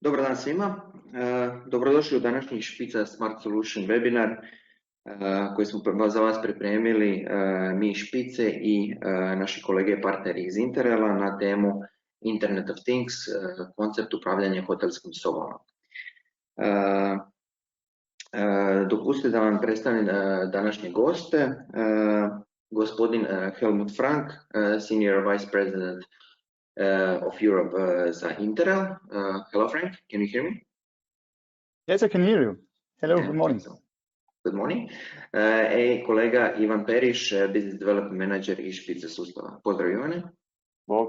Dobar dan svima. Dobrodošli u današnji Špica Smart Solution webinar koji smo za vas pripremili mi Špice i naši kolege i partneri iz Interela na temu Internet of Things, koncept upravljanja hotelskim sobama. Dopustite da vam predstavim današnje goste. Gospodin Helmut Frank, Senior Vicepresident of Europe za Interel. Hello Frank, can you hear me? Yes, I can hear you. Hello, good morning. Good morning. Kolega Ivan Periš, Business Development Manager iz Špice sustava. Pozdrav Ivane.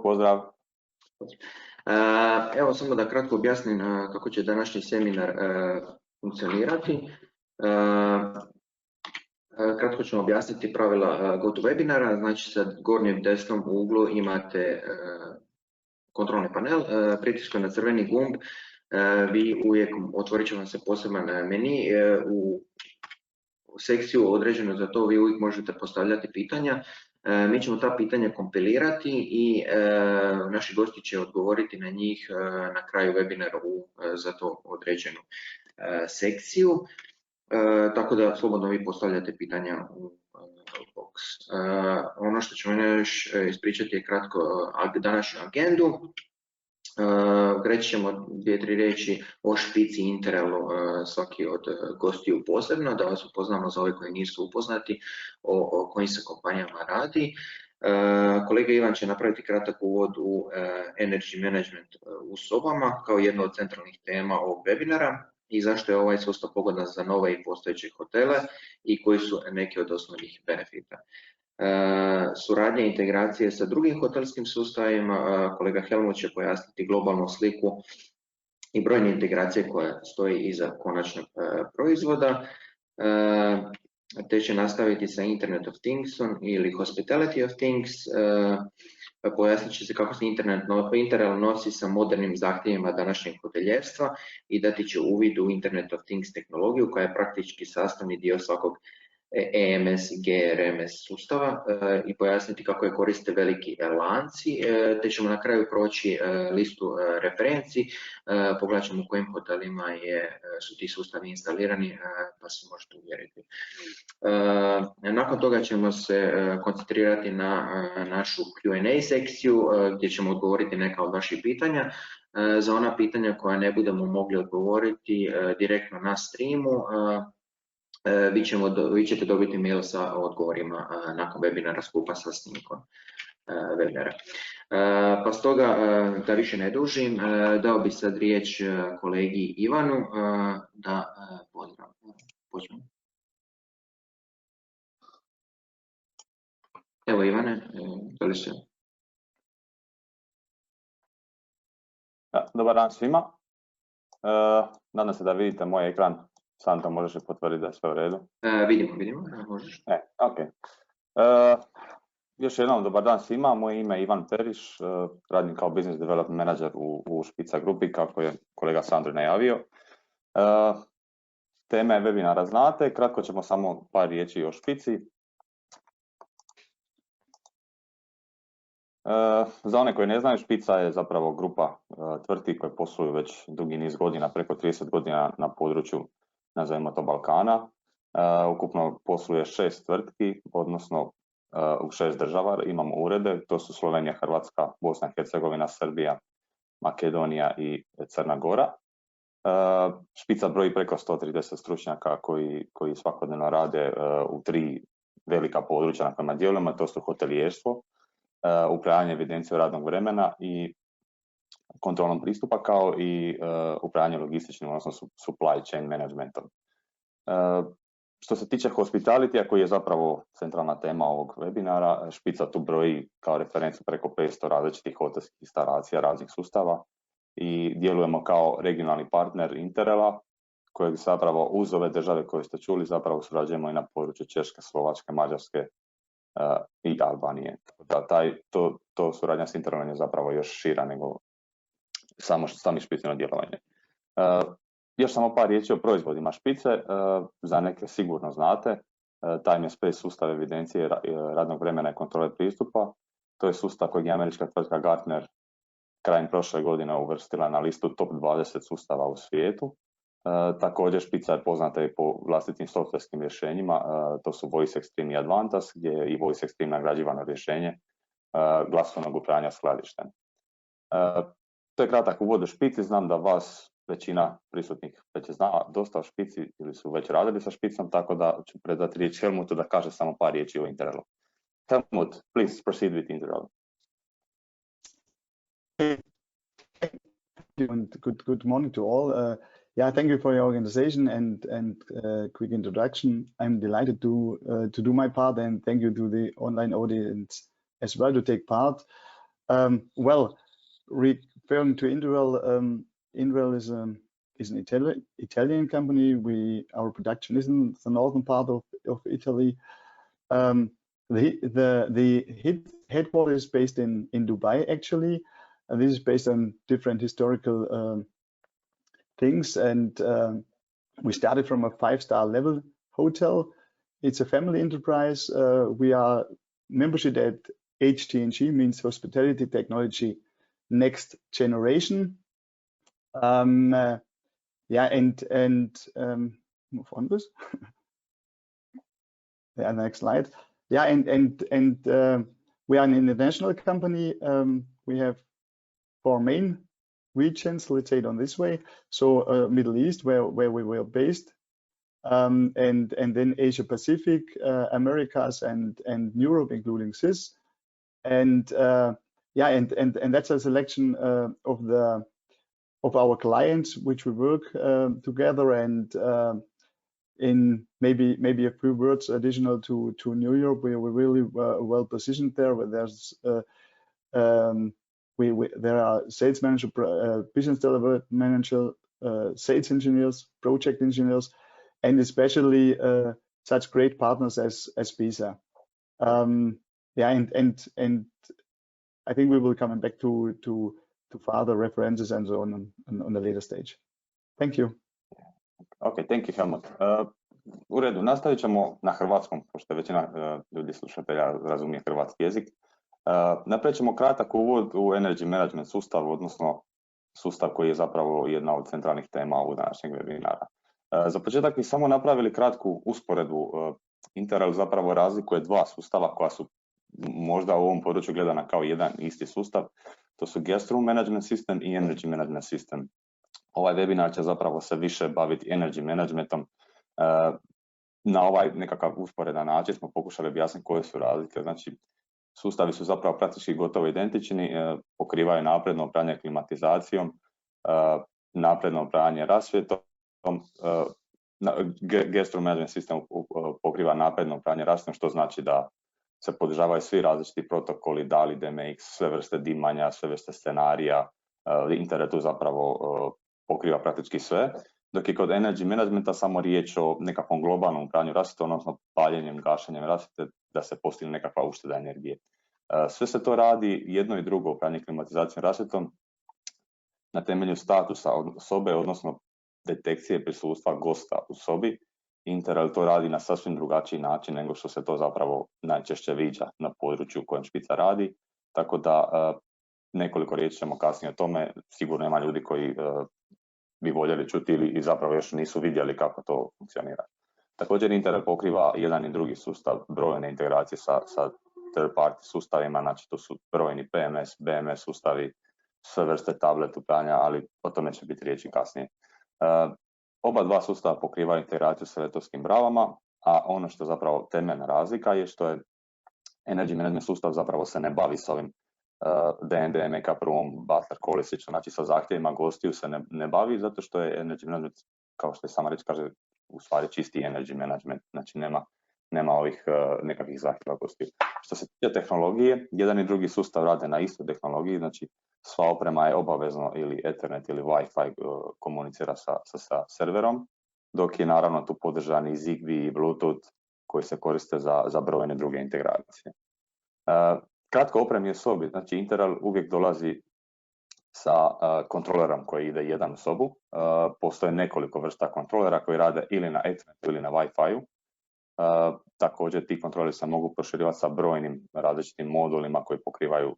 Pozdrav. Evo samo da kratko objasnim kako će današnji seminar funkcionirati. Kratko ćemo objasniti pravila GoToWebinara, znači sa gornjem desnom uglu imate kontrolni panel, pritiskom na crveni gumb, vi uvijek otvorit će vam se poseban meni, u sekciju određenu za to vi uvijek možete postavljati pitanja, mi ćemo ta pitanja kompilirati i naši gosti će odgovoriti na njih na kraju webinara u za to određenu sekciju, tako da slobodno vi postavljate pitanja u box. Ono što ćemo još ispričati je kratko današnju agendu. Reći ćemo 2-3 riječi o Špici Interelu, svaki od gostiju posebno, da vas upoznamo za ove koji nisu upoznati o kojim se kompanijama radi. Kolega Ivan će napraviti kratak uvod u Energy Management u sobama kao jednu od centralnih tema ovog webinara i zašto je ovaj sustav pogodan za nove i postojeće hotele i koji su neki od osnovnih benefita. Suradnje i integracije sa drugim hotelskim sustavima, kolega Helmut će pojasniti globalnu sliku i brojne integracije koje stoji iza konačnog proizvoda, te će nastaviti sa Internet of Thingsom ili Hospitality of Things, pojasnit će se kako se Interel nosi sa modernim zahtjevima današnjeg hoteljerstva i dati će uvid u Internet of Things tehnologiju koja je praktički sastavni dio svakog EMS i GRMS sustava i pojasniti kako je koriste veliki lanci, te ćemo na kraju proći listu referenci, pogledat ćemo u kojim hotelima su ti sustavi instalirani, pa se možete uvjeriti. Nakon toga ćemo se koncentrirati na našu Q&A sekciju gdje ćemo odgovoriti neka od vaših pitanja. Za ona pitanja koja ne budemo mogli odgovoriti direktno na streamu, vi ćete dobiti mail sa odgovorima nakon webinara skupa sa snimkom webinara. Pa stoga, da više ne dužim, dao bi sad riječ kolegi Ivanu da počnemo. Evo Ivane, da li se? Dobar dan svima. Nadam se da vidite moj ekran. Santo, možeš potvrditi da je sve u redu? Vidimo, možeš. Okay. Još jednom dobar dan svima, moje ime je Ivan Periš, radim kao Business Development Manager u Špica grupi, kako je kolega Sandro najavio. Teme webinara znate, kratko ćemo samo par riječi o Špici. Za one koji ne znaju, Špica je zapravo grupa tvrtki koje posluju već dugi niz godina, preko 30 godina na području, nazovimo to, Balkana. Ukupno posluje 6 tvrtki, odnosno u 6 država imamo urede, to su Slovenija, Hrvatska, Bosna i Hercegovina, Srbija, Makedonija i Crna Gora. Špica broji preko 130 stručnjaka koji svakodnevno rade u 3 velika područja na kojima djelujemo, to su hotelijerstvo, upravljanje evidencijom radnog vremena i kontrolom pristupa, kao i upravljanje logističnim, odnosno supply chain managementom. Što se tiče hospitalitya, koji je zapravo centralna tema ovog webinara, Špica tu broji kao referencu preko 500 različitih hotelskih instalacija raznih sustava i djelujemo kao regionalni partner Interela, kojeg zapravo uz ove države koje ste čuli zapravo surađujemo i na području Češke, Slovačke, Mađarske i Albanije. To suradnja s Interelom je zapravo još šira nego sami Špicino djelovanje. Još samo par riječi o proizvodima Špice, za neke sigurno znate, Time and Space sustav evidencije radnog vremena i kontrole pristupa, to je sustav kojeg je američka tvrtka Gartner krajem prošle godine uvrstila na listu top 20 sustava u svijetu. Također špica je poznata i po vlastitim softverskim rješenjima, to su Voice Extreme i Advantage, gdje je i Voice Extreme nagrađivano rješenje glasovnog upravljanja skladištem. To je kratak uvod u špici, znam da vas većina prisutnih već zna dosta o špici ili su već radili sa špicom, tako da ću predati riječ Helmutu da kaže samo par riječi o Interralu. Helmut, please proceed with Interral. Good morning to all. Yeah, thank you for your organization and quick introduction. I'm delighted to do my part, and thank you to the online audience as well to take part. Well, referring to Interral, Interral is an Italian company. Our production is in the northern part of Italy. The headquarters is based in Dubai, actually. This is based on different historical things, and we started from a 5-star level hotel. It's a family enterprise. We are membership at HTNG, means Hospitality Technology Next Generation. Yeah, and move on this. Yeah, next slide. Yeah, and we are an international company. We have 4 main regions, let's say it on this way. So Middle East, where we were based, and then Asia Pacific, Americas, and Europe, including CIS. And yeah, and that's a selection of our clients which we work together. And in maybe a few words additional to New York, we're really well positioned there. Where there's there are sales manager, business development manager, sales engineers, project engineers, and especially such great partners as Visa. Yeah, and I think we will come back to further references and so on the later stage. Thank you. Ok, thank you, Helmut. U redu, nastavit ćemo na hrvatskom, pošto većina ljudi slušatelja razumije hrvatski jezik. Napravit ćemo kratak uvod u Energy Management sustav, odnosno sustav koji je zapravo jedna od centralnih tema ovog današnjeg webinara. Za početak bi samo napravili kratku usporedbu. Interral zapravo razlikuje 2 sustava koja su možda u ovom području gledana kao jedan isti sustav. To su Guest Room Management System i Energy Management System. Ovaj webinar će zapravo se više baviti energy managementom. Na ovaj nekakav usporedan način smo pokušali objasniti koje su razlike. Znači, sustavi su zapravo praktički gotovo identični, pokrivaju napredno upravljanje klimatizacijom, napredno upravljanje rasvjetom, Guest Room Management System pokriva napredno upravljanje rasvjetom, što znači da se podržavaju svi različiti protokoli, DALI, DMX, sve vrste dimanja, sve vrste scenarija, internetu zapravo pokriva praktički sve, dok je kod Energy Managementa samo riječ o nekakvom globalnom upravljanju rasvjetom, odnosno paljenjem, gašenjem rasvjete da se postigne nekakva ušteda energije. Sve se to radi jedno i drugo upravljanje klimatizacijom rasvjetom na temelju statusa sobe, odnosno detekcije prisustva gosta u sobi. Interral to radi na sasvim drugačiji način nego što se to zapravo najčešće viđa na području u kojem špica radi, tako da nekoliko riječi ćemo kasnije o tome. Sigurno ima ljudi koji bi voljeli čuti ili zapravo još nisu vidjeli kako to funkcionira. Također Interral pokriva jedan i drugi sustav, brojne integracije sa third party sustavima, znači to su brojni PMS, BMS sustavi, sve vrste tablet upravljanja, ali o tome će biti riječi kasnije. Oba 2 sustava pokrivaju integraciju sa letowskim bravama, a ono što zapravo temeljna razlika je što je Energy Management sustav zapravo se ne bavi s ovim DND, MEK, prvom, Butler, Kolesić, znači sa zahtjevima gostiju se ne bavi, zato što je Energy Management, kao što je sama reč kaže, u stvari čisti Energy Management, znači nema ovih nekakvih zahtjeva gostiju. Što se tiče tehnologije, jedan i drugi sustav rade na istoj tehnologiji, znači sva oprema je obavezno ili Ethernet ili WiFi komunicira sa serverom, dok je naravno tu podržan i Zigbee i Bluetooth koji se koriste za brojne druge integracije. Kratko o opremi u sobi, znači Interral uvijek dolazi sa kontrolerom koji ide jedan u sobu. Postoje nekoliko vrsta kontrolera koji rade ili na Ethernetu ili na Wi-Fi-u. Također ti kontroleri se mogu proširivati sa brojnim različitim modulima koji pokrivaju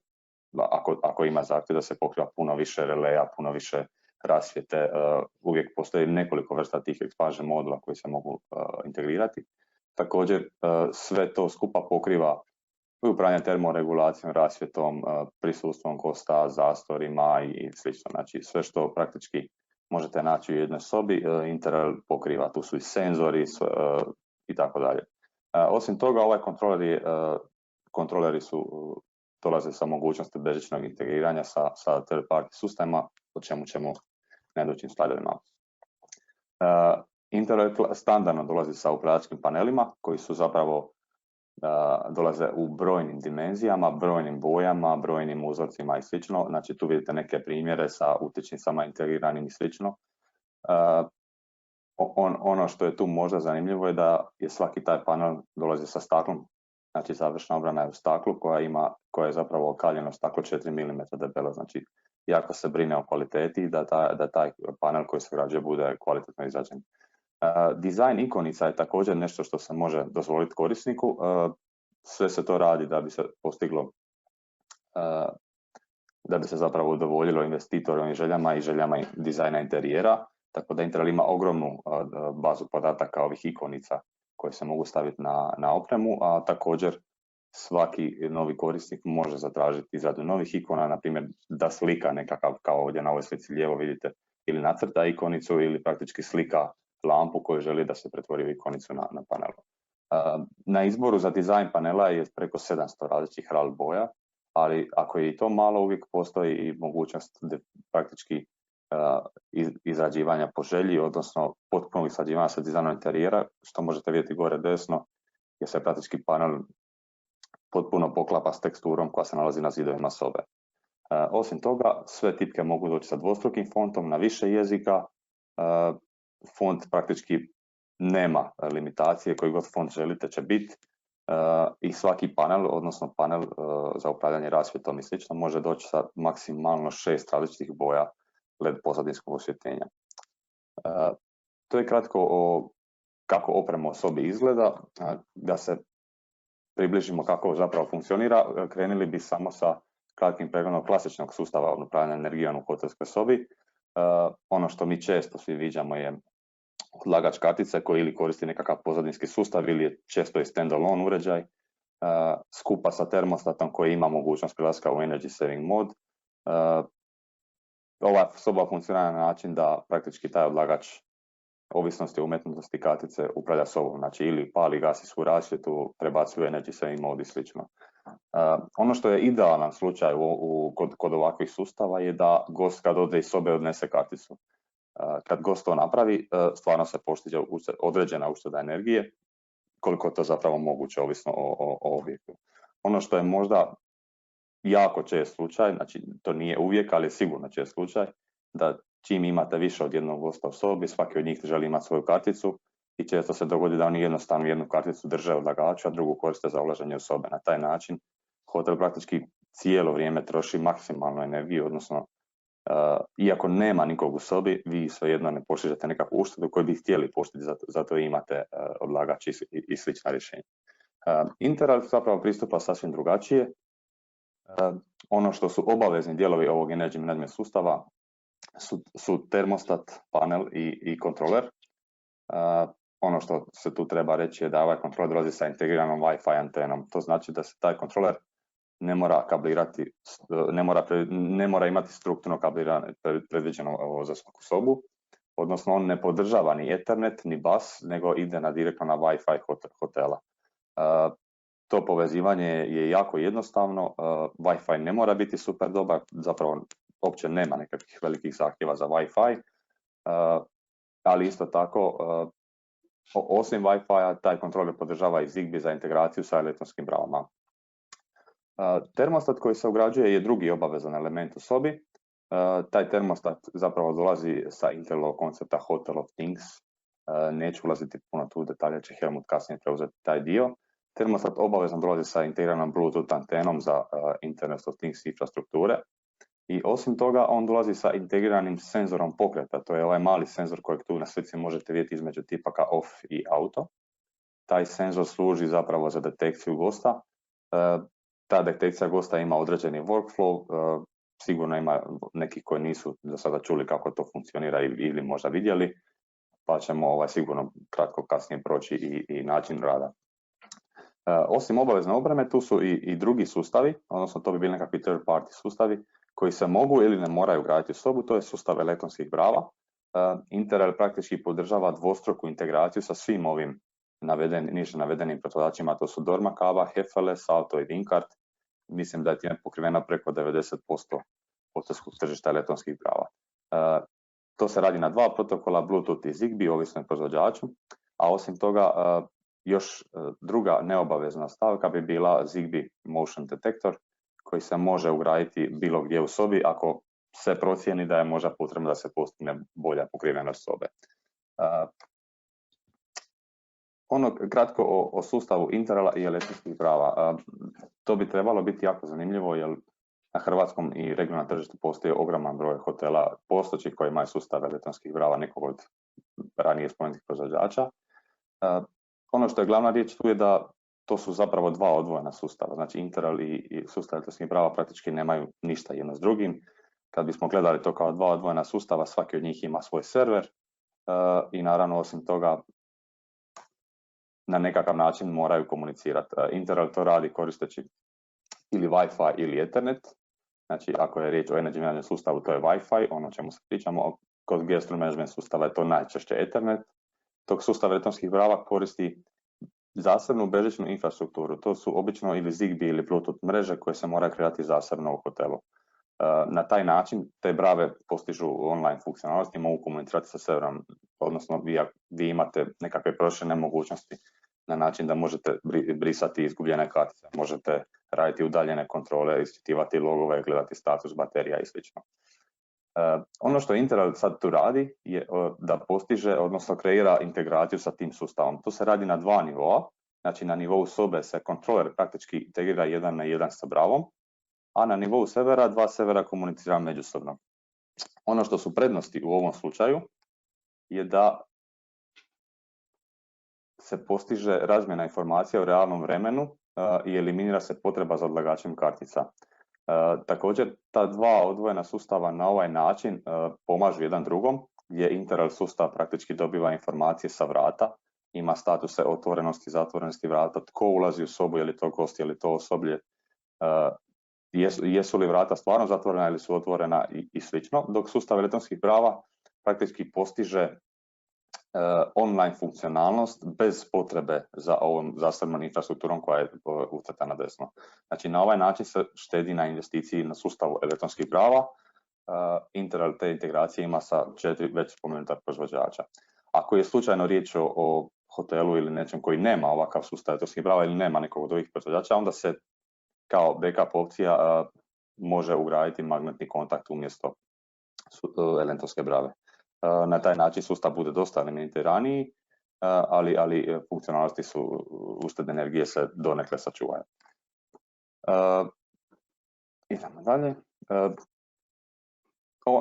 ako ima zahtjev da se pokriva puno više releja, puno više rasvjete, uvijek postoji nekoliko vrsta tih expansion modula koji se mogu integrirati. Također sve to skupa pokriva upravljanje termoregulacijom, rasvjetom, prisustvom gosta, zastorima i slično. Znači sve što praktički možete naći u jednoj sobi, Interel pokriva, tu su i senzori i tako dalje. Osim toga, ovaj kontroleri dolaze sa mogućnosti bežičnog integriranja sa third party sustavima, o čemu ćemo na idućim slajdovima. Interel standardno dolazi sa upravljačkim panelima koji su zapravo dolaze u brojnim dimenzijama, brojnim bojama, brojnim uzorcima i slično. Znači tu vidite neke primjere sa utičnicama integriranim i slično. Ono što je tu možda zanimljivo je da je svaki taj panel dolazi sa staklom, znači završna obrana je u staklu koja je zapravo okaljeno staklo 4 mm debelo, znači jako se brine o kvaliteti da taj panel koji se ugrađuje bude kvalitetno izrađen. Dizajn ikonica je također nešto što se može dozvoliti korisniku. Sve se to radi da bi se postiglo, da bi se zapravo udovoljilo investitorovim željama i željama dizajna interijera. Tako da Interel ima ogromnu bazu podataka ovih ikonica koje se mogu staviti na opremu, a također svaki novi korisnik može zatražiti izradu novih ikona, na primjer da slika nekakav, kao ovdje na ovoj slici lijevo vidite, ili nacrta ikonicu ili praktički slika lampu koju želi da se pretvori u ikonicu na panelu. Na izboru za dizajn panela je preko 700 različitih RAL boja, ali ako je i to malo, uvijek postoji i mogućnost praktički izrađivanja po želji, odnosno potpuno izrađivanja sa dizajnom interijera, što možete vidjeti gore desno, gdje se praktički panel potpuno poklapa s teksturom koja se nalazi na zidovima sobe. Osim toga, sve tipke mogu doći sa dvostrukim fontom na više jezika. Font praktički nema limitacije, koji god font želite će biti i svaki panel, odnosno panel za upravljanje rasvjetom i slično, može doći sa maksimalno 6 različitih boja LED pozadinskog osvjetljenja. To je kratko o kako oprema u sobi izgleda. Da se približimo kako zapravo funkcionira, krenuli bi samo sa kratkim pregledom klasičnog sustava upravljanja energijom u hotelskoj sobi. Ono što mi često svi viđamo je odlagač kartice koji ili koristi nekakav pozadinski sustav ili je često i stand-alone uređaj, skupa sa termostatom koji ima mogućnost prelaska u energy saving mod. Ova soba funkcionira na način da praktički taj odlagač ovisnosti o umjetnosti kartice upravlja sobom, znači ili pali, gasi svu rasvjetu, prebacuje energy saving mod i slično. Ono što je idealan slučaj kod ovakvih sustava je da gost kad ode iz sobe odnese karticu. Kad gost to napravi, stvarno se postiže određena ušteda energije, koliko je to zapravo moguće, ovisno o objektu. Ono što je možda jako čest slučaj, znači to nije uvijek, ali sigurno čest slučaj, da čim imate više od jednog gosta u sobi, svaki od njih želi imati svoju karticu i često se dogodi da oni jednostavno jednu karticu drže odlagača, a drugu koriste za ulaženje u sobe. Na taj način hotel praktički cijelo vrijeme troši maksimalnu energiju, odnosno iako nema nikog u sobi, vi svejedno ne postižete nekakvu uštedu koju bi htjeli poštiti, zato imate odlagač i slična rješenja. Interel zapravo pristupa sasvim drugačije. Ono što su obavezni dijelovi ovog energy management sustava su termostat, panel i kontroler. Ono što se tu treba reći je da ovaj kontroler dolazi sa integriranom WiFi antenom. To znači da se taj kontroler ne mora kablirati, ne mora imati strukturno kabliranje predviđeno za svaku sobu, odnosno on ne podržava ni Ethernet ni bus, nego ide direktno na WiFi hotela. To povezivanje je jako jednostavno, Wi-Fi ne mora biti super dobar, zapravo uopće nema nekakvih velikih zahtjeva za Wi-Fi, ali isto tako, osim Wi-Fi-a, taj kontroler podržava i Zigbee za integraciju sa elektronskim bravama. Termostat koji se ugrađuje je drugi obavezan element u sobi. Taj termostat zapravo dolazi sa Interelovog koncepta Hotel of Things. Neću ulaziti puno tu u detalje, će Helmut kasnije preuzeti taj dio. Termostat obavezno dolazi sa integriranom Bluetooth antenom za Internet of Things infrastrukture. I osim toga, on dolazi sa integriranim senzorom pokreta. To je ovaj mali senzor kojeg tu na slici možete vidjeti između tipaka off i auto. Taj senzor služi zapravo za detekciju gosta. ta detekcija gosta ima određeni workflow, sigurno ima neki koji nisu do sada čuli kako to funkcionira ili možda vidjeli, pa ćemo sigurno kratko kasnije proći i način rada. Osim obavezne opreme, tu su i drugi sustavi, odnosno to bi bili nekakvi third party sustavi koji se mogu ili ne moraju ugraditi u sobu, to je sustav elektronskih brava. Interrel praktički podržava dvostruku integraciju sa svim ovim niže navedenim proizvođačima, to su Dorma Kava, Hefele, Salto i Vinkart. Mislim da je time pokriveno preko 90% hotelskog tržišta elektronskih brava. To se radi na dva protokola, Bluetooth i Zigbee, ovisno o proizvođaču, a osim toga još druga neobavezna stavka bi bila Zigbee Motion Detector, koji se može ugraditi bilo gdje u sobi ako se procijeni da je možda potrebno da se postigne bolja pokrivenost sobe. Kratko o sustavu Interrela i elektronskih brava. To bi trebalo biti jako zanimljivo jer na hrvatskom i regionalnom tržištu postoji ogroman broj hotela postojećih koji imaju sustav elektronskih brava nekog od ranije spomenutih proizvođača. Ono što je glavna riječ tu je da to su zapravo dva odvojena sustava, znači Interrel i sustav elektronskih brava praktički nemaju ništa jedno s drugim. Kad bismo gledali to kao dva odvojena sustava, svaki od njih ima svoj server i naravno osim toga na nekakav način moraju komunicirati. Interrel to radi koristeći ili Wi-Fi ili Ethernet, znači ako je riječ o energy management sustavu to je Wi-Fi, ono o čemu se pričamo, kod guest room management sustava je to najčešće Ethernet, dok sustav elektronskih brava koristi zasebnu bežičnu infrastrukturu, to su obično ili Zigbee ili Bluetooth mreže koje se moraju kreirati zasebno u hotelu. Na taj način te brave postižu online funkcionalnosti i mogu komunicirati sa serverom, odnosno vi imate nekakve proširene mogućnosti na način da možete brisati izgubljene kartice, možete raditi udaljene kontrole, ispitivati logove, gledati status baterija i sl. Ono što Interrel sad tu radi je da postiže, odnosno kreira integraciju sa tim sustavom. To se radi na dva nivoa, znači na nivou sobe se kontroler praktički integrira 1:1 sa bravom, a na nivou servera dva servera komunicira međusobno. Ono što su prednosti u ovom slučaju je da se postiže razmjena informacija u realnom vremenu i eliminira se potreba za odlagačem kartica. Također, ta dva odvojena sustava na ovaj način pomažu jedan drugom, gdje Interrel sustav praktički dobiva informacije sa vrata, ima statuse otvorenosti, zatvorenosti vrata, tko ulazi u sobu, je li to gost, je li to osoblje, jesu li vrata stvarno zatvorena ili su otvorena i slično, dok sustav elektronskih brava praktički postiže online funkcionalnost bez potrebe za ovom zasebnom infrastrukturom koja je ucrtana desno. Znači na ovaj način se štedi na investiciji na sustavu elektronskih brava. Interrel te integracije ima sa 4 već spomenuta proizvođača. Ako je slučajno riječ o hotelu ili nečem koji nema ovakav sustav elektronskih brava ili nema nekog od ovih proizvođača, onda se kao backup opcija može ugraditi magnetni kontakt umjesto elektronske brave. Na taj način sustav bude dosta elementiraniji, ali funkcionalnosti su uštede energije se donekle sačuvaju. Idemo dalje.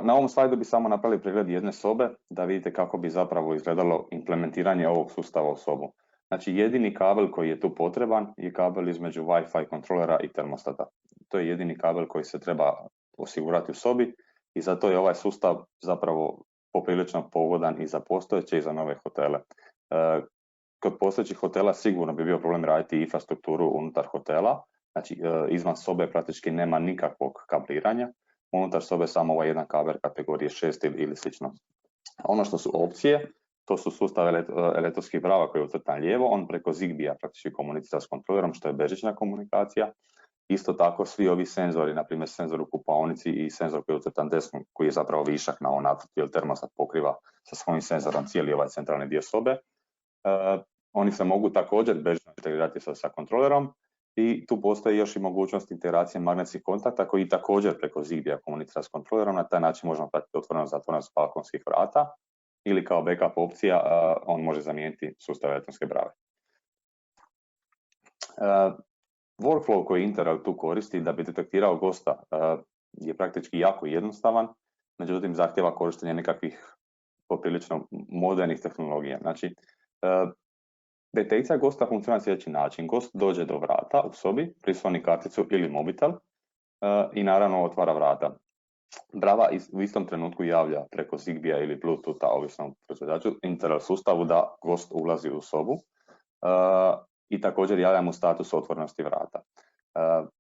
Na ovom slajdu bi samo napravili pregled jedne sobe da vidite kako bi zapravo izgledalo implementiranje ovog sustava u sobu. Znači jedini kabel koji je tu potreban je kabel između Wi-Fi kontrolera i termostata. To je jedini kabel koji se treba osigurati u sobi i zato je ovaj sustav zapravo poprilično pogodan i za postojeće i za nove hotele. Kod postojećih hotela sigurno bi bio problem raditi infrastrukturu unutar hotela, znači izvan sobe praktički nema nikakvog kabliranja, unutar sobe samo ovaj jedan kabel kategorije 6 ili slično. Ono što su opcije, to su sustav elektronskih brava koji je ucrtan lijevo, on preko Zigbee-a praktički komunicira s kontrolerom, što je bežična komunikacija. Isto tako svi ovi senzori, na primjer senzor u kupaonici i senzor koji je ucrtan desno, koji je zapravo višak na ovom nacrtu, jer termostat pokriva sa svojim senzorom cijeli ovaj centralni dio sobe. Oni se mogu također bežično integrirati sa kontrolerom i tu postoji još i mogućnost integracije magnetskih kontakta koji također preko Zigbee-a komunicira s kontrolerom. Na taj način možemo pratiti otvorenost, zatvorenost balkonskih vrata ili kao backup opcija on može zamijeniti sustav elektronske brave. Workflow koji Interrel tu koristi da bi detektirao gosta je praktički jako jednostavan, međutim zahtjeva korištenje nekakvih poprilično modernih tehnologija. Znači, Detekcija gosta funkcionira na sljedeći način. Gost dođe do vrata u sobi, prisloni karticu ili mobitel i naravno otvara vrata. Brava u istom trenutku javlja preko Zigbee-a ili Bluetootha, ovisno o proizvođaču, internet sustavu da gost ulazi u sobu i također javlja mu status otvorenosti vrata.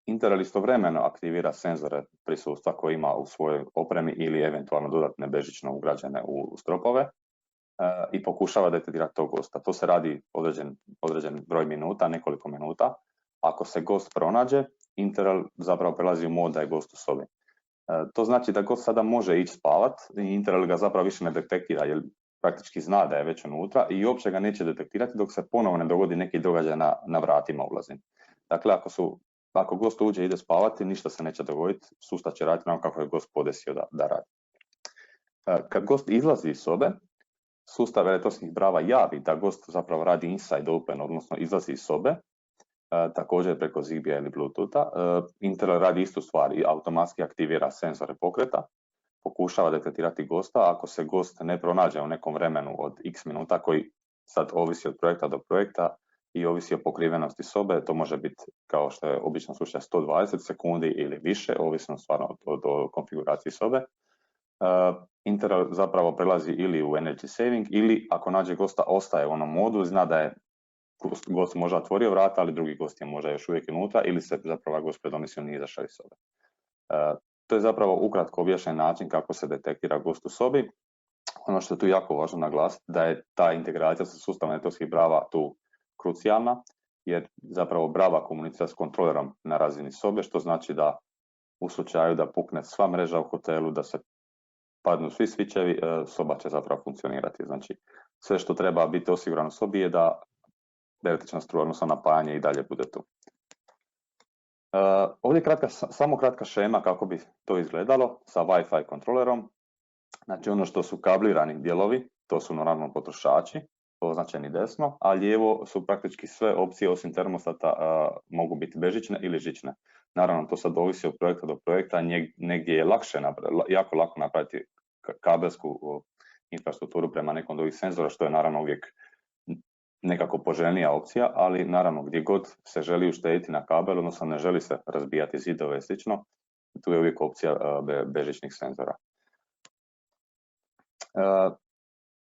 Internet istovremeno aktivira senzore prisustva koje ima u svojoj opremi ili eventualno dodatne bežično ugrađene u stropove i pokušava detektirati tog gosta. To se radi određen broj minuta, nekoliko minuta. Ako se gost pronađe, Internet zapravo prelazi u mod da je gost u sobi. To znači da gost sada može ići spavat i Internet ga zapravo više ne detektira jer praktički zna da je već unutra i uopće ga neće detektirati dok se ponovo ne dogodi neki događaj na vratima ulazi. Dakle, ako gost uđe i ide spavati, ništa se neće dogoditi, sustav će raditi kako je gost podesio da radi. Kad gost izlazi iz sobe, sustav elektronskih brava javi da gost zapravo radi inside open, odnosno izlazi iz sobe, također preko Zigbee-a ili Bluetootha. Internet radi istu stvar i automatski aktivira senzore pokreta, pokušava detektirati gosta. Ako se gost ne pronađe u nekom vremenu od x minuta, koji sad ovisi od projekta do projekta i ovisi o pokrivenosti sobe, to može biti, kao što je obično slučaj, 120 sekundi ili više, ovisno stvarno od konfiguraciji sobe. Internet zapravo prelazi ili u energy saving ili ako nađe gosta ostaje u onom modu, zna da je gost možda otvorio vrata, ali drugi gost je možda još uvijek unutra ili se zapravo gost predomislio nije izašao iz sobe. To je zapravo ukratko objašnjen način kako se detektira gost u sobi. Ono što je tu jako važno naglasiti da je ta integracija sa sustavom elektronskih brava tu krucijalna, jer zapravo brava komunicira s kontrolerom na razini sobe, što znači da u slučaju da pukne sva mreža u hotelu, da se padnu svi svičevi, soba će zapravo funkcionirati. Znači, sve što treba biti osigurano u sobi je da električna struja, odnosno napajanje i dalje bude tu. Ovdje je samo kratka šema kako bi to izgledalo sa Wi-Fi kontrolerom. Znači ono što su kablirani dijelovi, to su naravno potrošači, označeni desno, a lijevo su praktički sve opcije osim termostata mogu biti bežične ili žične. Naravno to sad ovisi od projekta do projekta, negdje je jako lako napraviti kabelsku infrastrukturu prema nekom od ovih senzora, što je naravno uvijek nekako poželjnija opcija, ali naravno gdje god se želi uštediti na kabel, odnosno ne želi se razbijati zidove i slično, tu je uvijek opcija bežičnih senzora.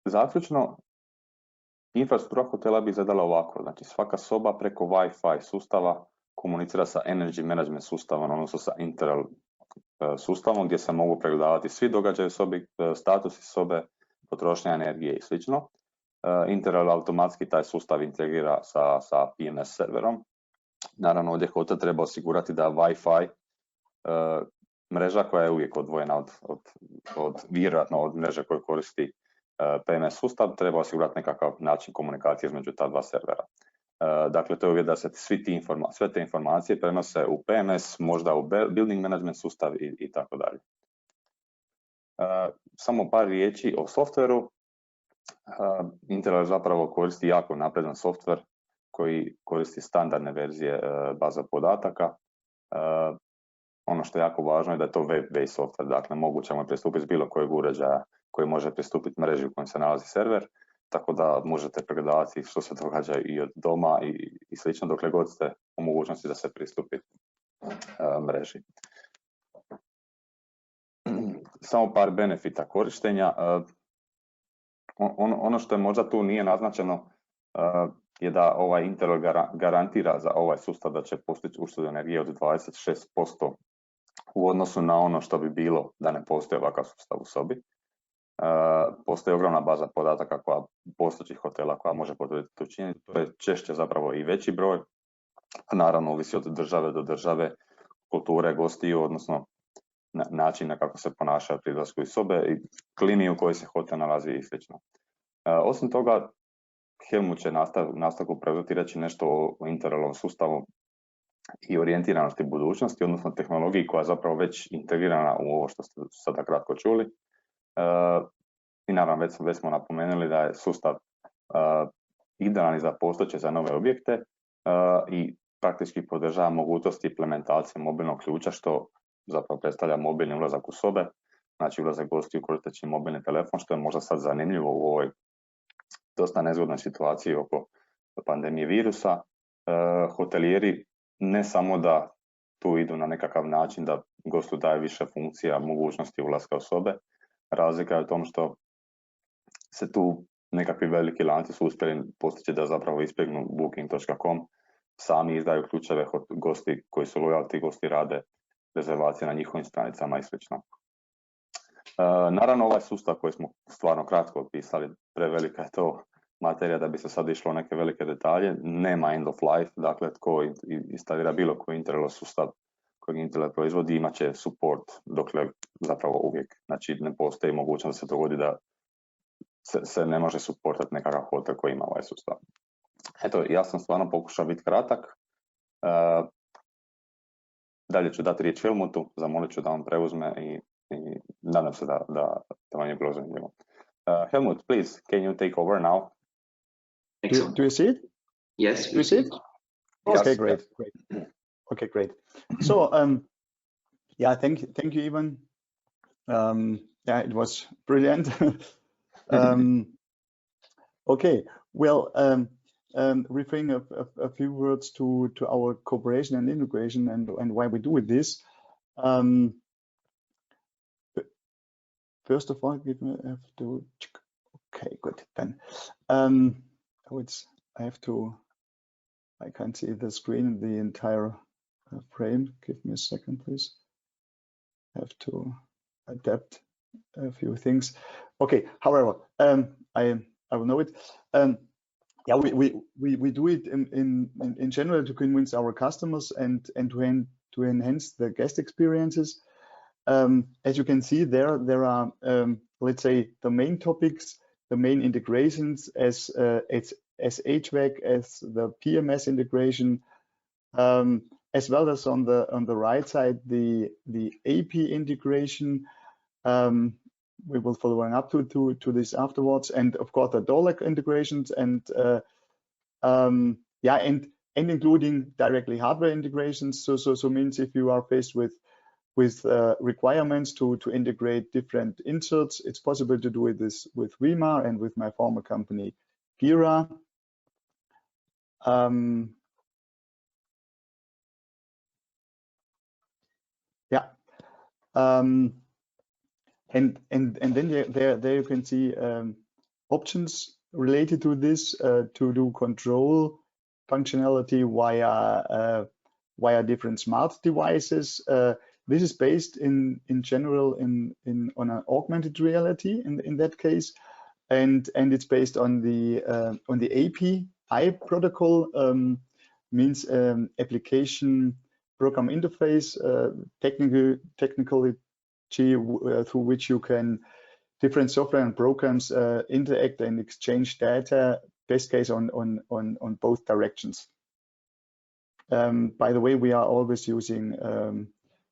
Zaključno, infrastruktura hotela bi izgledala ovako, znači svaka soba preko Wi-Fi sustava komunicira sa energy management sustavom, odnosno sa Internet sustavom gdje se mogu pregledavati svi događaji u sobi, statusi sobe, potrošnja energije i slično. Internet automatski taj sustav integrira sa PMS serverom. Naravno, ovdje hotel treba osigurati da Wi-Fi mreža koja je uvijek odvojena vjerojatno od mreže koju koristi PMS sustav, treba osigurati nekakav način komunikacije između ta dva servera. Dakle, to je uvijek da se sve te informacije prenose u PMS, možda u building management sustav i tako dalje. Samo par riječi o softveru. Internet zapravo koristi jako napredan softver koji koristi standardne verzije baza podataka. Ono što je jako važno je da je to web-based software, dakle moguće mu je pristupiti s bilo kojeg uređaja koji može pristupiti mreži u kojem se nalazi server, tako da možete pregledavati što se događa i od doma i slično, dokle god ste u mogućnosti da se pristupi mreži. Samo par benefita korištenja. Ono što je možda tu nije naznačeno je da ovaj Internet garantira za ovaj sustav da će postići uštedu energije od 26% u odnosu na ono što bi bilo da ne postoji ovakav sustav u sobi. Postoji ogromna baza podataka postojećih hotela koja može potvrditi tu činjenicu. To je češće zapravo i veći broj. Naravno, ovisi od države do države, kulture gostiju, odnosno načina kako se ponašaju pri izlasku iz sobe i klimi u kojoj se hotel nalazi i sl. Osim toga, Helmut će nastavku preuzeti reći nešto o Internetom sustavu i orijentiranosti budućnosti, odnosno tehnologiji koja je zapravo već integrirana u ovo što ste sada kratko čuli. I naravno već smo napomenuli da je sustav idealan za postojeće za nove objekte i praktički podržava mogućnost implementacije mobilnog ključa, što zapravo predstavlja mobilni ulazak u sobe, znači ulazak gostiju koristeći mobilni telefon, što je možda sad zanimljivo u ovoj dosta nezgodnoj situaciji oko pandemije virusa. Hotelijeri ne samo da tu idu na nekakav način da gostu daje više funkcija, mogućnosti ulaska u sobe. Razlika je u tom što se tu nekakvi veliki lanci su uspjeli postići da zapravo ispjegnu booking.com, sami izdaju ključeve, gosti koji su lojalni gosti rade rezervacije na njihovim stranicama i sl. Naravno, ovaj sustav koji smo stvarno kratko opisali, prevelika je to materija da bi se sad išlo u neke velike detalje, nema end of life, dakle tko instalira bilo koji Internet sustav kojeg Internet proizvodi imat će support dokle zapravo uvijek. Znači ne postoji mogućnost da se dogodi da se ne može supportati nekakav hotel koji ima ovaj sustav. Eto, ja sam stvarno pokušao biti kratak. Dalje ću dati riječ Helmutu, zamolit ću da on preuzme i nadam se da vam je bilo zanimljivo. Helmut, please, can you take over now? Do you see it? Yes. Do you see it? Okay, Yes. great. Okay, great. So, yeah, thank you, Ivan. Yeah, it was brilliant. Okay, well, referring a few words to our cooperation and integration and why we do this. First of all, I have to. Okay, good. Then, I can't see the screen, the entire frame. Give me a second, please. I have to adapt a few things. Okay. However, I will know it. Yeah, we do it in general to convince our customers and to enhance the guest experiences. As you can see, there are let's say the main topics, the main integrations as HVAC, as the PMS integration, as well as on the right side the AP integration. We will follow up to this afterwards, and of course the door-lock integrations and yeah, and including directly hardware integrations. So means if you are faced with requirements to integrate different inserts, it's possible to do this with Vima and with my former company Gira. Yeah, and then there you can see options related to this to do control functionality via different smart devices. This is based in general on an augmented reality in that case, and it's based on the API protocol, means application program interface, technically through which you can different software and programs interact and exchange data, best case on both directions. By the way, we are always using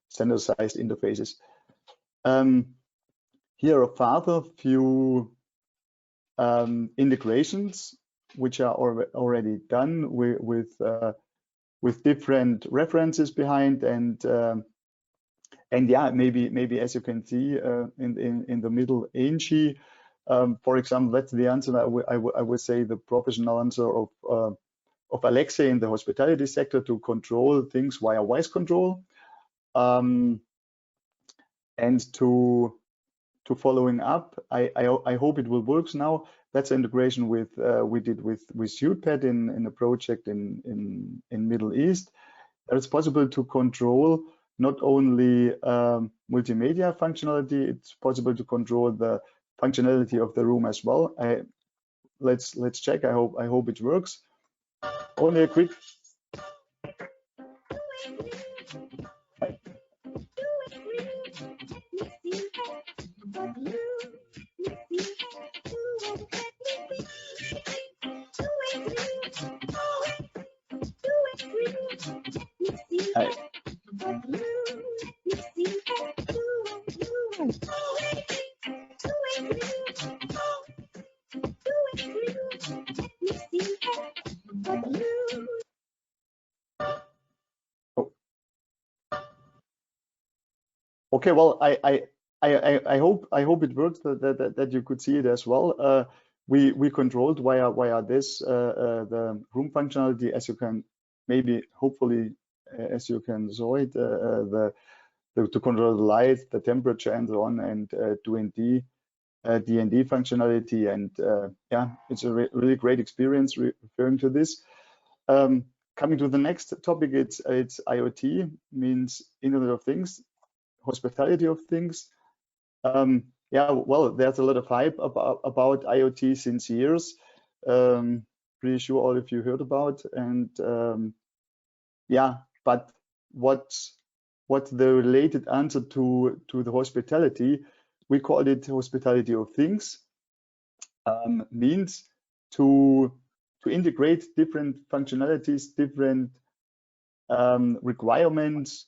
standardized interfaces. Here are further few integrations which are already done with different references behind, and yeah, maybe as you can see in the middle, Angie, for example, that's the answer. I would say the professional answer of Alexa in the hospitality sector to control things via voice control, and to following up. I hope it will work now. That's integration with we did with SuitePad in a project in Middle East. It's possible to control not only multimedia functionality, it's possible to control the functionality of the room as well. Let's check. I hope it works. Only a quick. Okay, well, I hope it works that you could see it as well. we controlled via this the room functionality, as you can maybe hopefully as you can saw it, to control the light, the temperature, and so on, and D&D functionality, and yeah, it's a really great experience referring to this. Coming to the next topic, it's IoT, means Internet of Things, hospitality of things. Yeah, well, there's a lot of hype about IoT since years. Pretty sure all of you heard about, and yeah, but what's the related answer to the hospitality? We call it hospitality of things. Means to integrate different functionalities, different requirements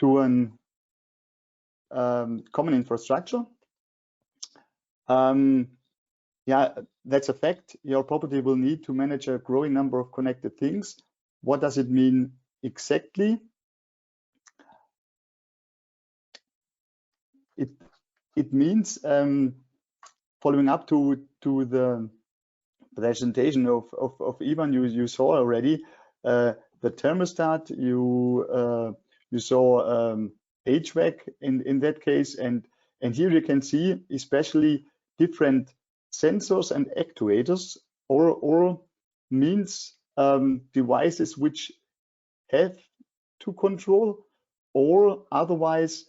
to an common infrastructure. Yeah, that's a fact. Your property will need to manage a growing number of connected things. What does it mean exactly? It means, following up to the presentation of Ivan, you saw already the thermostat. You saw HVAC in that case, and here you can see especially different sensors and actuators, or means devices which have to control, or otherwise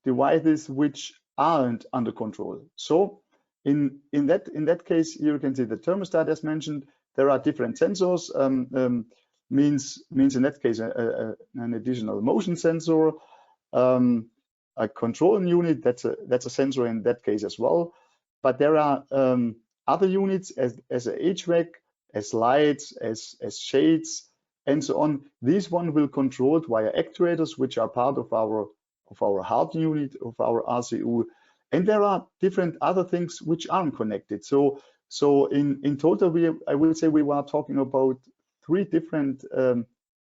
devices which aren't under control. So in that case, you can see the thermostat as mentioned. There are different sensors. Means in that case an additional motion sensor, a control unit. That's a sensor in that case as well. But there are other units as a HVAC, as lights, as shades, and so on. This one will control via actuators, which are part of our hard unit, of our RCU. And there are different other things which aren't connected. So in total, I will say we were talking about 3 different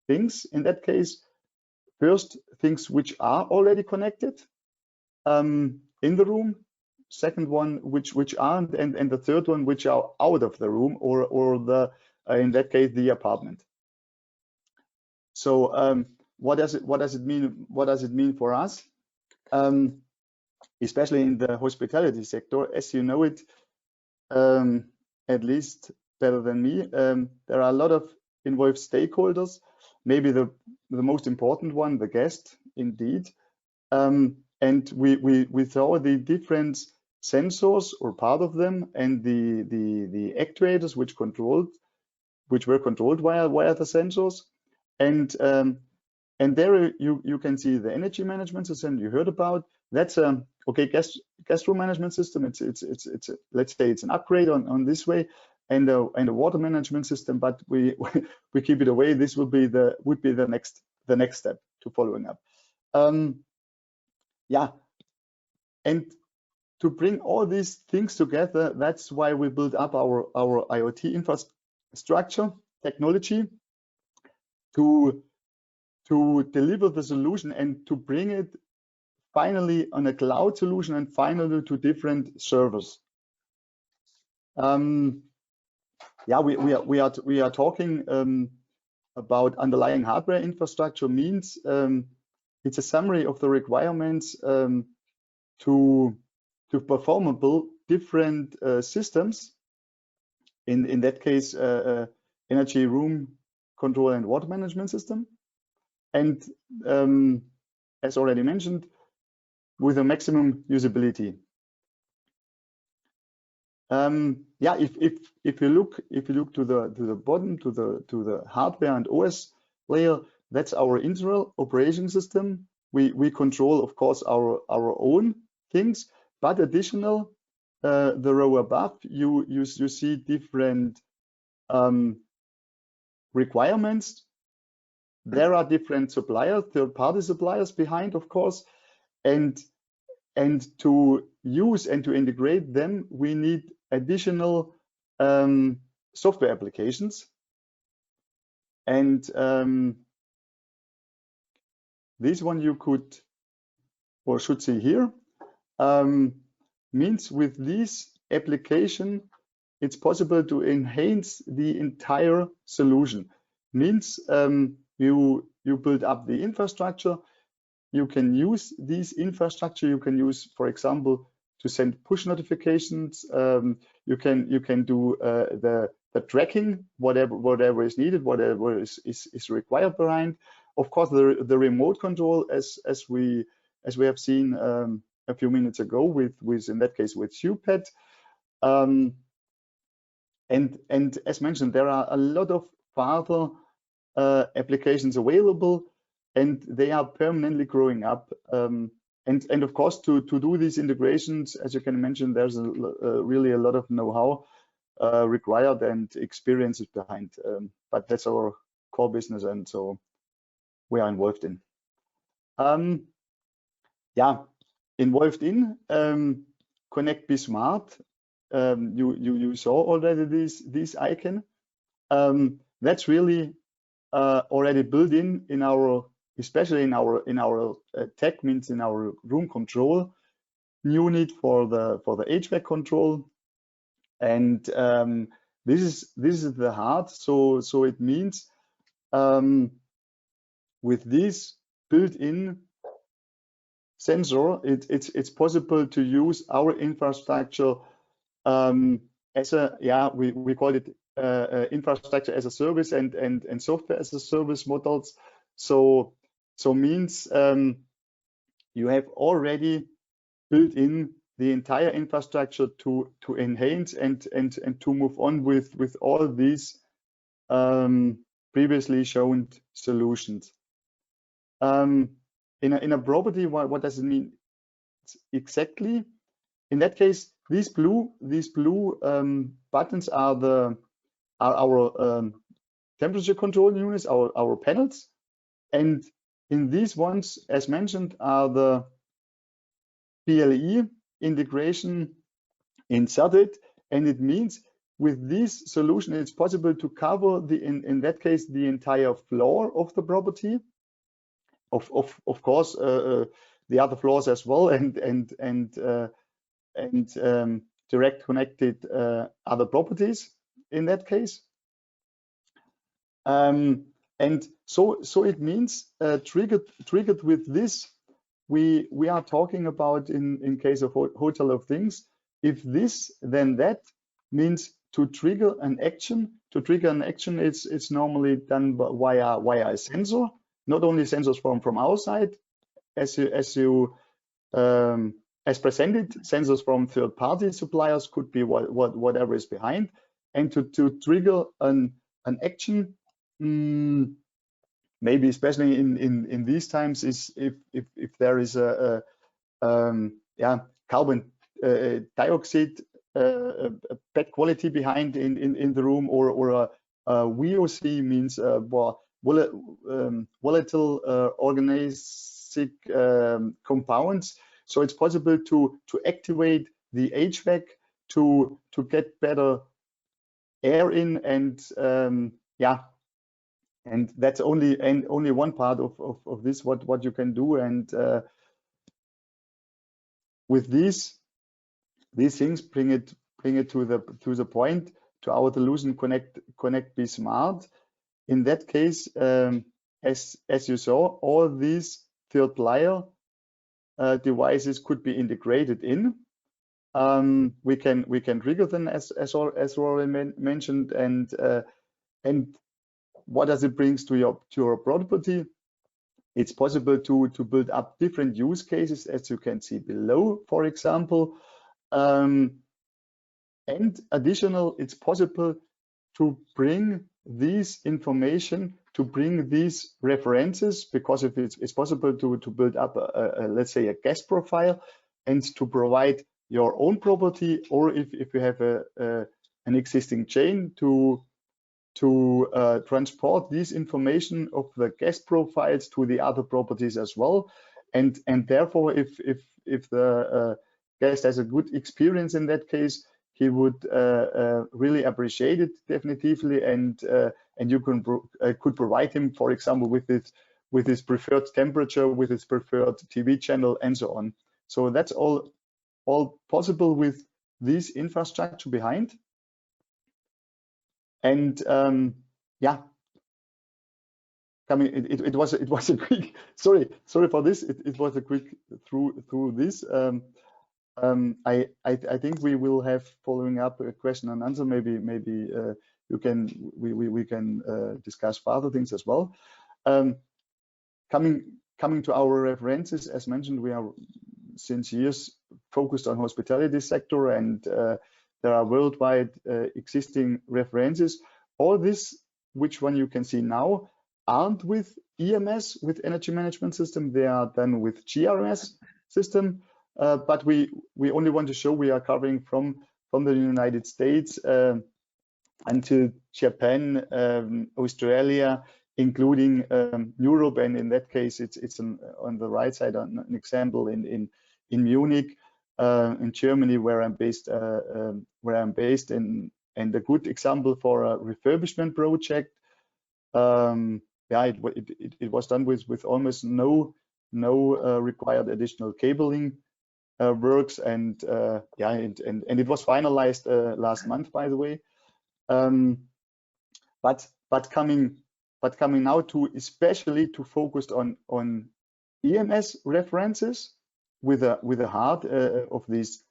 things in that case. First, things which are already connected in the room. Second one, which aren't, and the third one, which are out of the room, or the in that case the apartment. So what does it mean? What does it mean for us? Especially in the hospitality sector, as you know it, at least better than me. There are a lot of involved stakeholders. Maybe the most important one, the guest, indeed. And we saw the different sensors, or part of them, and the actuators which were controlled via the sensors. And there you can see the energy management system you heard about. That's okay, guest room management system. It's let's say it's an upgrade on this way, and a water management system. But we keep it away. This would be the next step to following up. Yeah, and to bring all these things together, that's why we build up our IoT infrastructure technology to deliver the solution and to bring it finally on a cloud solution, and finally to different servers. Yeah, we are talking about underlying hardware infrastructure. Means it's a summary of the requirements to performable different systems. In that case, energy, room control, and water management system. And as already mentioned, with a maximum usability. Yeah, if you look to the bottom, to the hardware and OS layer, that's our internal operating system. We control, of course, our own things, but additional, the row above, you see different requirements. There are different suppliers, third-party suppliers behind, of course, and to use and to integrate them, we need additional software applications. And this one you could or should see here. Means with these application, it's possible to enhance the entire solution. Means you build up the infrastructure. You can use this infrastructure. You can use, for example, to send push notifications. You can do the tracking, whatever is needed, whatever is required behind. Of course, the remote control, as we have seen a few minutes ago with in that case with UPad. And as mentioned, there are a lot of further applications available, and they are permanently growing up. And of course, to do these integrations, as you can imagine, there's really a lot of know-how required and experiences behind. But that's our core business, and so we are involved in. Yeah, involved in Connect Be Smart. You saw already this icon. That's really already built in our, especially in our tech, means in our room control unit for the HVAC control, and this is the heart. So it means with this built-in sensor, it's possible to use our infrastructure as a, yeah, we call it infrastructure as a service and software as a service models. So means you have already built in the entire infrastructure to enhance and to move on with all these previously shown solutions. In a property, what does it mean exactly? In that case, these blue buttons are our temperature control units, our panels, and in these ones, as mentioned, are the PLE integration inserted, and it means with this solution, it's possible to cover in that case the entire floor of the property. Of course, the other floors as well, and direct connected other properties in that case. And so it means triggered with this, we are talking about in case of Hotel of Things. If this, then that means to trigger an action. To trigger an action, it's normally done via a sensor. Not only sensors from our side, as presented, sensors from third-party suppliers could be whatever is behind, and to trigger an action, maybe especially in these times, is if there is a carbon dioxide bad quality behind in the room, or a VOC, means volatile organic compounds. So it's possible to activate the HVAC to get better air in, and and that's only one part of this what you can do. And with these things, bring it to the point, to our solution, Connect Be Smart. In that case, as you saw, all these third layer devices could be integrated in. We can trigger them as already mentioned, and what does it brings to your property? It's possible to build up different use cases, as you can see below, for example. And additional, it's possible to bring this information, to bring these references, because if it's possible to build up let's say a guest profile, and to provide your own property, or if you have an existing chain, to transport this information of the guest profiles to the other properties as well. And therefore, if the guest has a good experience in that case, he would really appreciate it definitively, and you could provide him, for example, with his preferred temperature, with his preferred TV channel, and so on. So that's all possible with this infrastructure behind. And yeah, it was a quick, sorry for this. It was a quick through this. I think we will have following up a question and answer. Maybe we can discuss further things as well. Coming to our references, as mentioned, we are since years focused on hospitality sector, and there are worldwide existing references. All this, which one you can see now, aren't with EMS, with energy management system. They are done with GRS system. But we only want to show we are covering from the United States until Japan, Australia, including Europe, and in that case it's on the right side an example in Munich, in Germany, where I'm based, and a good example for a refurbishment project. Yeah, it was done with almost no required additional cabling works, and yeah, and it was finalized last month, by the way. But coming now to especially to focus on EMS references with a heart of this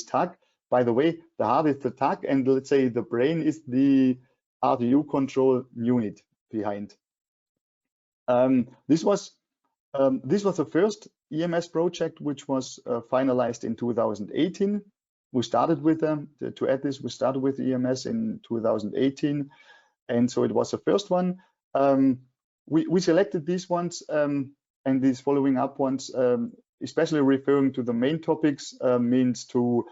tag. By the way, the heart is the tag, and let's say the brain is the RTU control unit behind. This was the first EMS project which was finalized in 2018. We started with them to add this. We started with EMS in 2018, and so it was the first one. We selected these ones and these following up ones, especially referring to the main topics, means to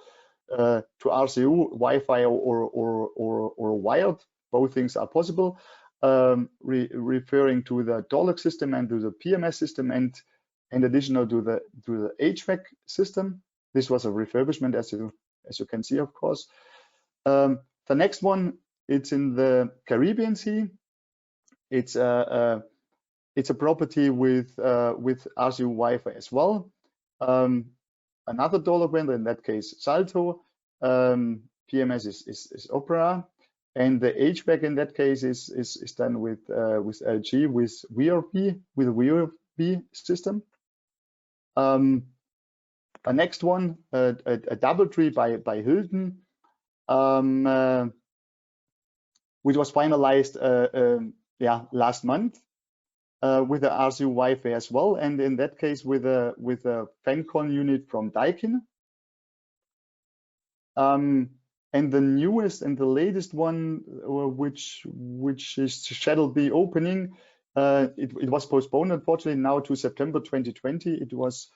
RCU, Wi-Fi or wired. Both things are possible. Referring to the door system and to the PMS system, and additional to the HVAC system. This was a refurbishment, as you can see, of course. The next one, it's in the Caribbean Sea. It's a property with RCU Wi-Fi as well. Another dollar brand, in that case Salto. PMS is Opera, and the HVAC in that case is done with LG with VRV system. The next one, a DoubleTree by Hilton, which was finalized last month with the RCU Wi-Fi as well, and in that case with a FanCon unit from Daikin. And the newest and the latest one, which shall be opening, it was postponed, unfortunately, now to September 2020. It was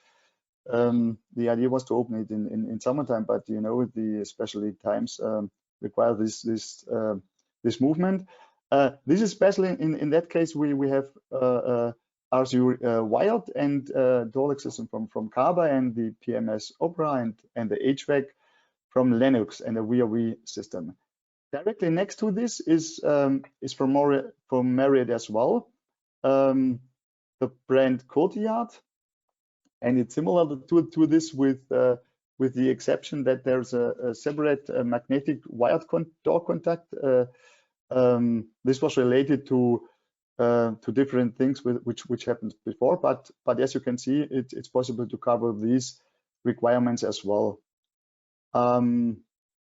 the idea was to open it in summertime, but you know, the especially times require this movement. This is especially in that case we have RCU wired and door lock system from Kaba, and the PMS Opera, and the HVAC from Lennox, and a VRV system. Directly next to this is from Marriott as well, the brand Courtyard, and it's similar to this with the exception that there's a separate magnetic wired door contact. This was related to different things which happened before, but as you can see, it's possible to cover these requirements as well.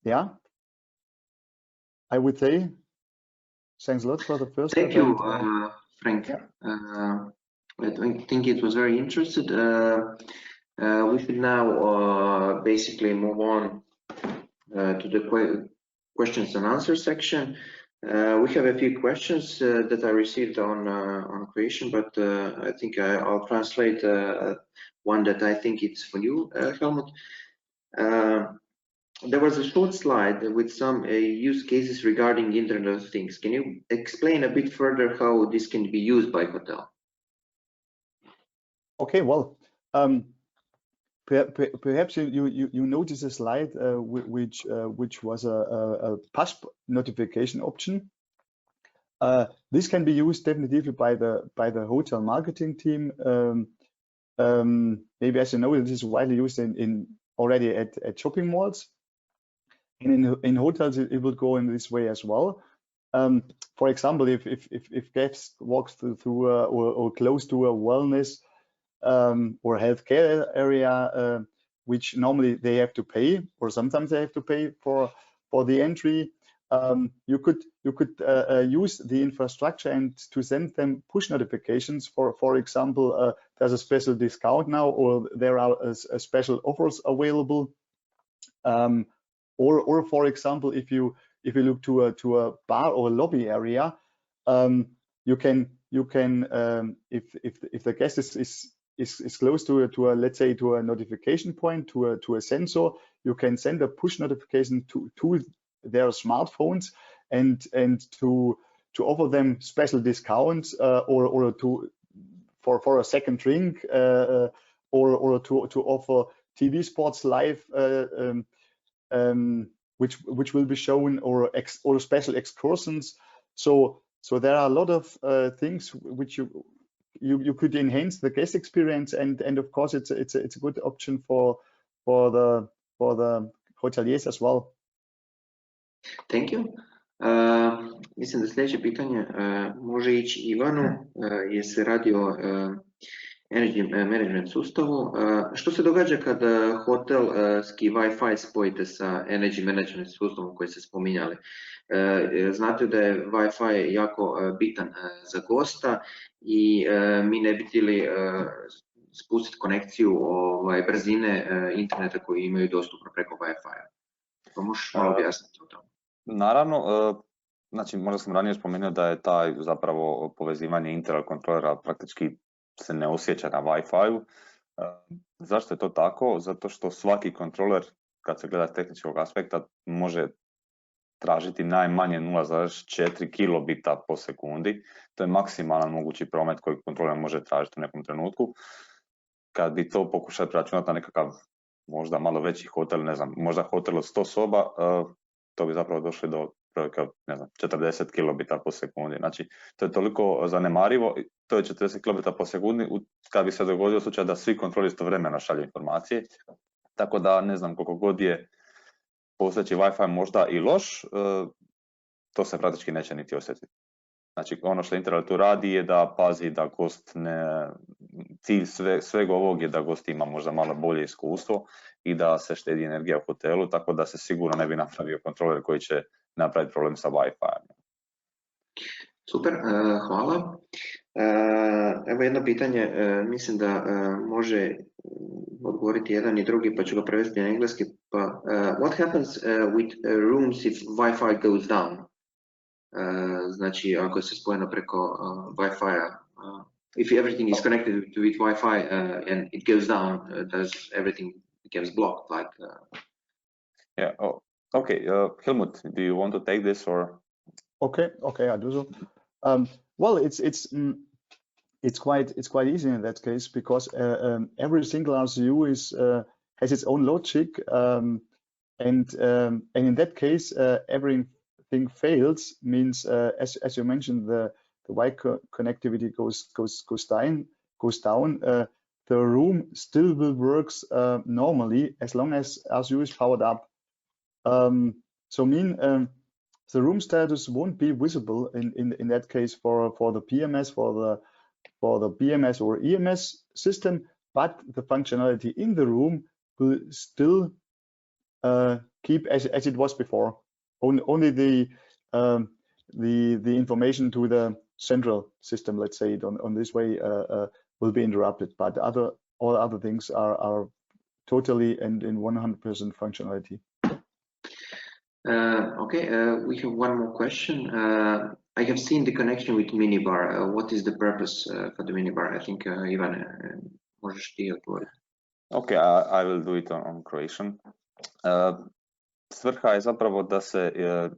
Yeah, I would say thanks a lot for the first. Thank you, Frank. Yeah. I think it was very interesting. We should now basically move on to the questions and answers section. We have a few questions that I received on creation, but I think I'll translate one that I think it's for you, Helmut. There was a short slide with some use cases regarding Internet of Things. Can you explain a bit further how this can be used by hotel? Okay, well, perhaps you notice a slide which was a push notification option. This can be used definitively by the hotel marketing team. Maybe, as you know, this is widely used already at shopping malls. And in hotels, it will go in this way as well. For example, if guests walks through or close to a wellness or healthcare area, which normally they have to pay, or sometimes they have to pay for the entry, you could use the infrastructure and to send them push notifications. For example, there's a special discount now, or there are special offers available. Or for example, if you look to a bar or a lobby area, you can if the guest is close to a let's say to a notification point, to a sensor, you can send a push notification to their smartphones and to offer them special discounts, or for a second drink, or to offer TV sports live, which will be shown, or special excursions. So there are a lot of things which you could enhance the guest experience, and of course it's a good option for the hoteliers as well. Thank you. Mislim da sljedeće pitanje može ići Ivanu, jer se radi o energy management sustavu. Što se događa kad hotelski Wi-Fi spojite sa energy management sustavom koji ste spominjali? Znate da je Wi-Fi jako bitan za gosta i mi ne bi htjeli spustiti konekciju brzine interneta koju imaju dostupno preko Wi-Fi-a. Pa možeš malo objasniti o tome? Naravno, znači možda sam ranije spomenuo da je taj zapravo povezivanje internet kontrolera praktički se ne osjeća na Wi-Fi-u. Zašto je to tako? Zato što svaki kontroler, kad se gleda s tehničkog aspekta, može tražiti najmanje 0,4 kilobita po sekundi. To je maksimalan mogući promet koji kontroler može tražiti u nekom trenutku. Kad bi to pokušali računati na nekakav možda malo veći hotel, ne znam, možda hotel od 100 soba, to bi zapravo došli do brojka, ne znam, 40 kilobita po sekundi. Znači, to je toliko zanemarivo, to je 40 kilobita po sekundi kad bi se dogodio slučaj da svi kontroli istovremeno šalju informacije. Tako da, ne znam, koliko god je postojeći Wi-Fi možda i loš, to se praktički neće niti osjetiti. Znači, ono što internet tu radi je da pazi da gost ne... Cilj svega ovog je da gost ima možda malo bolje iskustvo i da se štedi energija u hotelu, tako da se sigurno ne bi napravio kontroler koji će napraviti problem sa Wi-Fi. Super, hvala. Evo jedno pitanje, mislim da može odgovoriti jedan i drugi, pa ću ga prevesti na engleski. What happens with rooms if Wi-Fi goes down? Znači, ako se spojeno preko Wi-Fi-a, if everything is connected with Wi-Fi and it goes down, does everything becomes blocked? Like. Yeah. Oh, okay. Helmut, do you want to take this or? Okay, I do so. Well, it's quite easy in that case, because every single RCU has its own logic, and in that case, everything fails. Means as you mentioned, the Wi-Fi connectivity goes down. The room still will works normally as long as RCU is powered up. The room status won't be visible in that case for the PMS, for the BMS or EMS system, but the functionality in the room will still keep as it was before. Only the information to the central system, let's say it on this way, will be interrupted, but all other things are totally and in 100% functionality. Okay, we have one more question. I have seen the connection with minibar. What is the purpose for the minibar? I think Ivan, možeš ti odgovoriti. Okay, I will do it on Croatian. Svrha je zapravo da se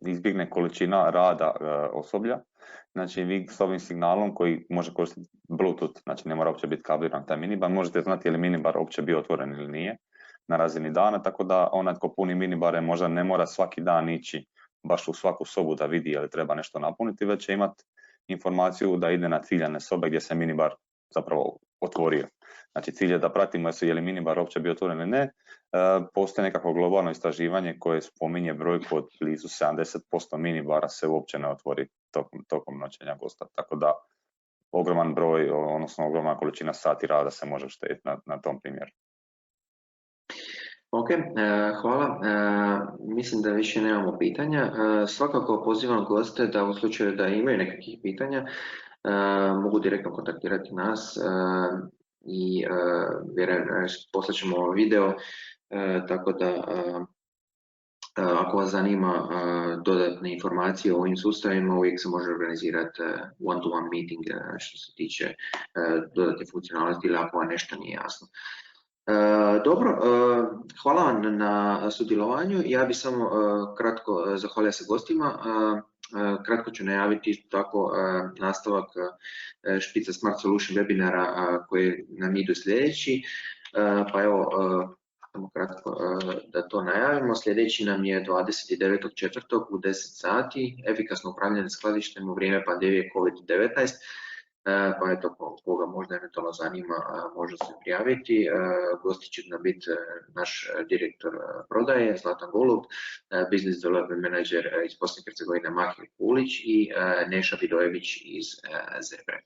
izbjegne količina rada osoblja. Znači, vi s ovim signalom koji može koristiti Bluetooth, znači ne mora uopće biti kabliran taj minibar, možete znati je li minibar uopće bio otvoren ili nije na razini dana, tako da onaj tko puni minibare možda ne mora svaki dan ići baš u svaku sobu da vidi je li treba nešto napuniti, već će imati informaciju da ide na ciljane sobe gdje se minibar zapravo otvorio. Znači cilj je da pratimo je li minibar uopće bio otvoren ili ne. Postoji nekako globalno istraživanje koje spominje brojku od blizu 70% minibara se uopće ne otvori tokom noćenja gosta. Tako da ogroman broj, odnosno ogromna količina sati rada se može uštediti na tom primjeru. Ok, hvala. Mislim da više nemamo pitanja. Svakako pozivam goste da u slučaju da imaju nekakvih pitanja mogu direktno kontaktirati nas i vjerujem poslaćemo video, tako da ako vas zanima dodatne informacije o ovim sustavima, uvijek se može organizirati one-to-one meeting što se tiče dodatne funkcionalnosti ili ako vam nešto nije jasno. Dobro, hvala vam na sudjelovanju. Ja bih samo kratko zahvalio se gostima. Kratko ću najaviti tako nastavak špica Smart Solution webinara koji nam idu sljedeći. Pa evo, samo kratko da to najavimo. Sljedeći nam je 29.4. u 10 sati, efikasno upravljanje skladištem u vrijeme pandemije COVID-19. Pa eto, koga možda eventualno zanima, može se prijaviti. Gosti će nam biti naš direktor prodaje, Zlatan Golub, Business Development Manager iz Bosne i Hercegovine, Mahir Kulić i Neša Vidojević iz Zebre.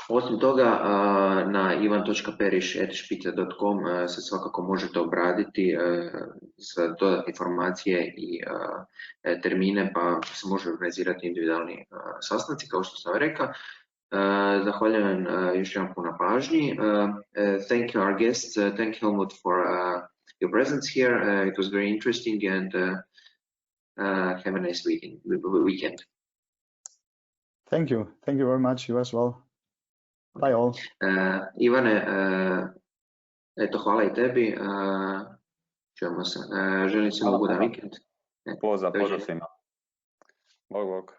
Osim toga, na ivan.periš@špica.com se svakako možete obraditi za dodatne informacije i termine, pa se može organizirati individualni sastanci, kao što sam rekao. Zahvaljujem još jedan put na pažnji. Thank you our guests, thank you Helmut for your presence here. It was very interesting and have a nice weekend. Thank you very much, you as well. Bye all. Ivane, eto, hvala i tebi. Čujemo se. Želim svima ugodan vikend. Pozdrav svima. Bog.